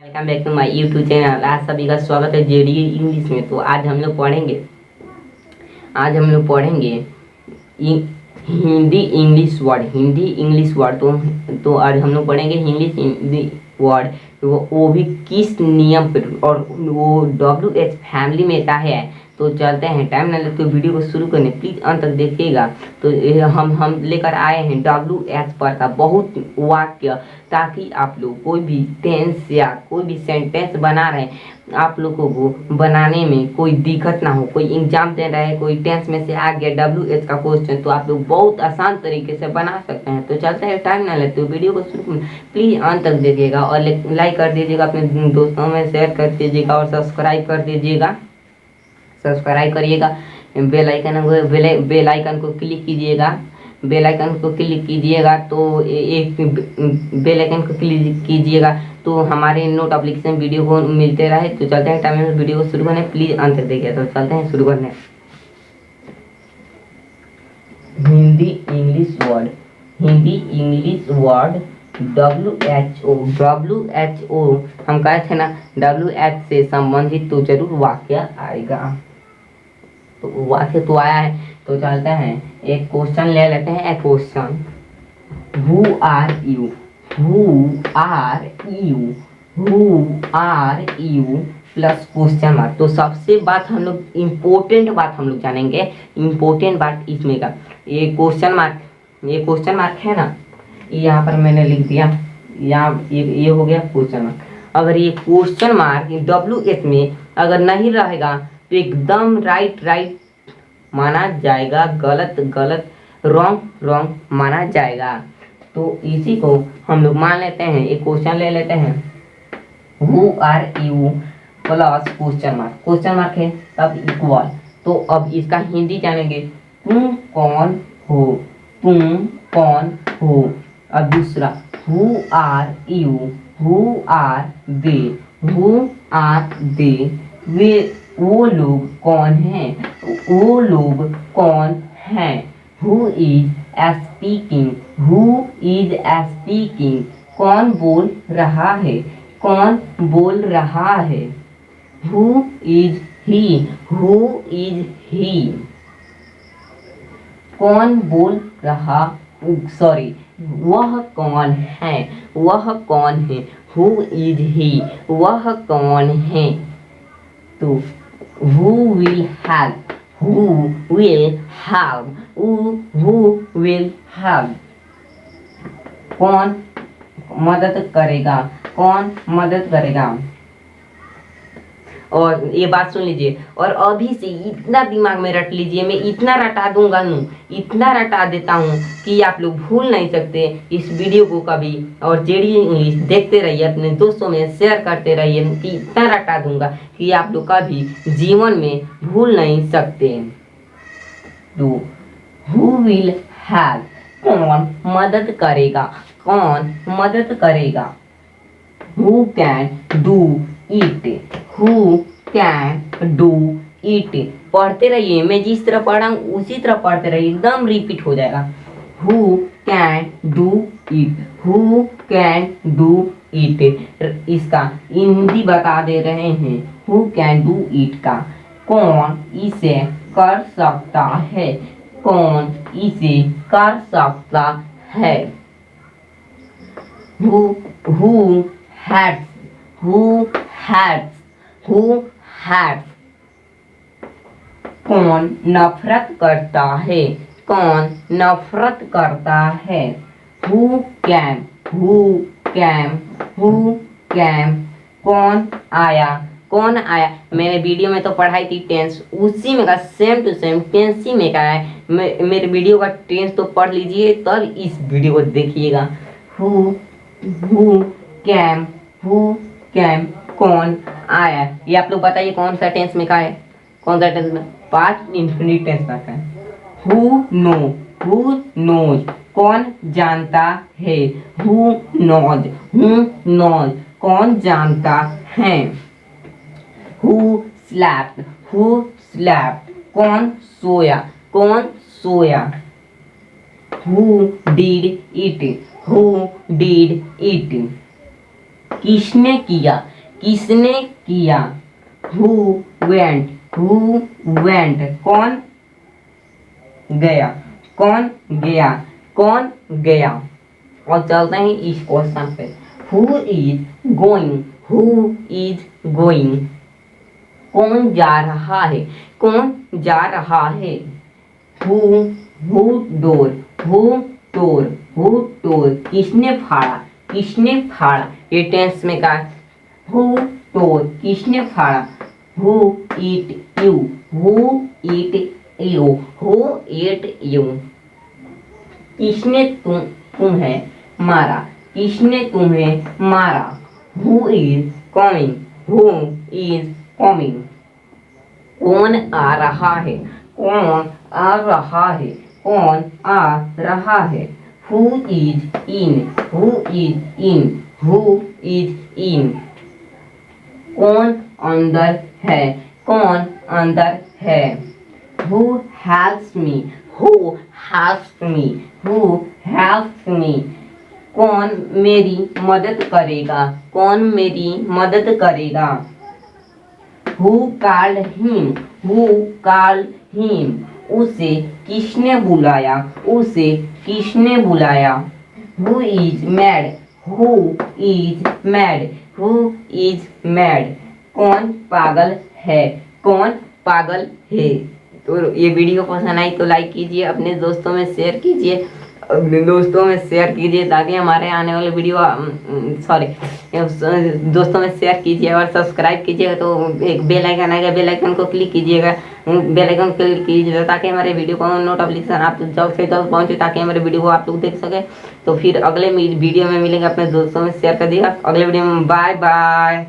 Welcome back to my YouTube channel. आज सभी का स्वागत है जेडी इंग्लिश में। तो आज हम लोग पढ़ेंगे इ- हिंदी इंग्लिश वर्ड। तो आज हम लोग पढ़ेंगे हिंदी वर्ड। तो वो भी किस नियम पर, और वो WH फैमिली में का है। तो चलते हैं, टाइम ना लेते हुए वीडियो को शुरू करने, प्लीज अंत तक देखिएगा। तो ये हम लेकर आए हैं WH पर का बहुत वाक्य, ताकि आप लोग कोई भी टेंस या कोई भी सेंटेंस बना रहे हैं, आप लोगों को बनाने में कोई दिक्कत ना हो। कोई एग्जाम दे रहा है, कोई टेंस में से आ गया WH का क्वेश्चन, तो आप लोग बहुत आसान तरीके से बना सकते हैं। तो चलते हैं, टाइम ना लेते हुए वीडियो को शुरू, प्लीज अंत तक देखिएगा और लाइक कर दीजिएगा, अपने दोस्तों में शेयर कर दीजिएगा और सब्सक्राइब कर दीजिएगा। सब्सक्राइब करिएगा, बेल आइकन को क्लिक कीजिएगा। बेल आइकन को क्लिक कीजिएगा तो एक बेल आइकन को क्लिक कीजिएगा तो हमारे नोट एप्लीकेशन वीडियो को मिलते रहे। तो चलते हैं, टाइम वीडियो को शुरू करने, प्लीज अंत तक देखिए। तो चलते हैं शुरू करने। हिंदी इंग्लिश वर्ड WHO हम कहे थे ना, WH से संबंधित तो जरूर वाक्य आएगा। तो वाक्य तो आया है, तो चलते हैं एक क्वेश्चन ले लेते हैं। एक question, who are you plus question mark. तो सबसे बात हम लोग इम्पोर्टेंट बात हम लोग जानेंगे। इम्पोर्टेंट बात इसमें का ये क्वेश्चन मार्क है ना, यहाँ पर मैंने लिख दिया, यहाँ ये हो गया क्वेश्चन मार्क। अगर ये क्वेश्चन मार्क WH में अगर नहीं रहेगा तो एकदम राइट माना जाएगा, गलत रॉन्ग माना जाएगा। तो इसी को हम लोग मान लेते हैं, एक क्वेश्चन ले लेते हैं, who are you plus question mark है तब इक्वल। तो अब इसका हिंदी जानेंगे, तुम कौन हो। अब दूसरा, who are you, who are they, वे वो लोग कौन हैं। हु इज स्पीकिंग, कौन बोल रहा है। हु इज ही, कौन बोल रहा, सॉरी, वह कौन है। हु इज ही, वह कौन है। तो who will help, कौन मदद करेगा। और ये बात सुन लीजिए, और अभी से इतना दिमाग में रट लीजिए, मैं इतना रटा दूंगा इतना रटा देता हूँ कि आप लोग भूल नहीं सकते इस वीडियो को कभी। और जेडी इंग्लिश देखते रहिए, अपने दोस्तों में शेयर करते रहिए, कि इतना रटा दूंगा कि आप लोग कभी जीवन में भूल नहीं सकते। तो हु विल हेल्प, कौन मदद करेगा। हु कैन डू इट, पढ़ते रहिए, मैं जिस तरह पढ़ रहा हूँ उसी तरह पढ़ते रहिए, एकदम रिपीट हो जाएगा। हु कैन डू इट, इसका हिंदी बता दे रहे हैं। हु कैन डू इट का, कौन इसे कर सकता है। हु हैट्स, कौन नफरत करता है। हु कैम, कौन आया। मैंने वीडियो में तो पढ़ाई थी टेंस, उसी में का सेम टू सेम टेंस ही में का है। मेरे वीडियो का टेंस तो पढ़ लीजिए, तब इस वीडियो को देखिएगा। हु कैम, कौन आया। ये आप लोग बताइए कौन सा टेंस में का है, कौन सा टेंस में, पास्ट इंफिनिट टेंस में का है। हु नोज, कौन जानता है। हु नोज, कौन जानता है। हु स्लेप्ट, कौन सोया। हु डिड इट, किसने किया, किसने किया। हु वेंट, हु वेंट, कौन गया, कौन गया, कौन गया। और चलते हैं इस क्वेश्चन पे। Who is going, who is going, कौन जा रहा है, कौन जा रहा है। Who who door, who door, who tore, किसने फाड़ा, किसने फाड़ा। ये टेंस में का हु डोर, किसने फाड़ा। Who eat you, who eat you, who eat you, किसने तुम्हें मारा, किसने तुम्हें मारा। Who is coming, who is coming, कौन आ रहा है, कौन आ रहा है, कौन आ रहा है। Who is in, who is in, who is in, कौन अंदर है, कौन अंदर है। Who helps me, who helps me, who helps me, कौन मेरी मदद करेगा, कौन मेरी मदद करेगा। Who called him, who called him, उसे किसने बुलाया, उसे किसने बुलाया। Who is mad, who is mad, who is mad, कौन पागल है, कौन पागल है। तो ये वीडियो पसंद आई तो लाइक कीजिए, अपने दोस्तों में शेयर कीजिए, अपने दोस्तों में शेयर कीजिए ताकि हमारे आने वाले वीडियो दोस्तों में शेयर कीजिए और सब्सक्राइब कीजिएगा। तो एक बेल आइकन आएगा, बेल आइकन को क्लिक कीजिएगा, बेल आइकन क्लिक कीजिएगा ताकि हमारे वीडियो को नोटिफिकेशन आप जल्द से जल्द पहुंचे, ताकि हमारे वीडियो को आप लोग देख सके। तो फिर अगले वीडियो में मिलेंगे, अपने दोस्तों में शेयर कर दिएगा। अगले वीडियो में बाय बाय।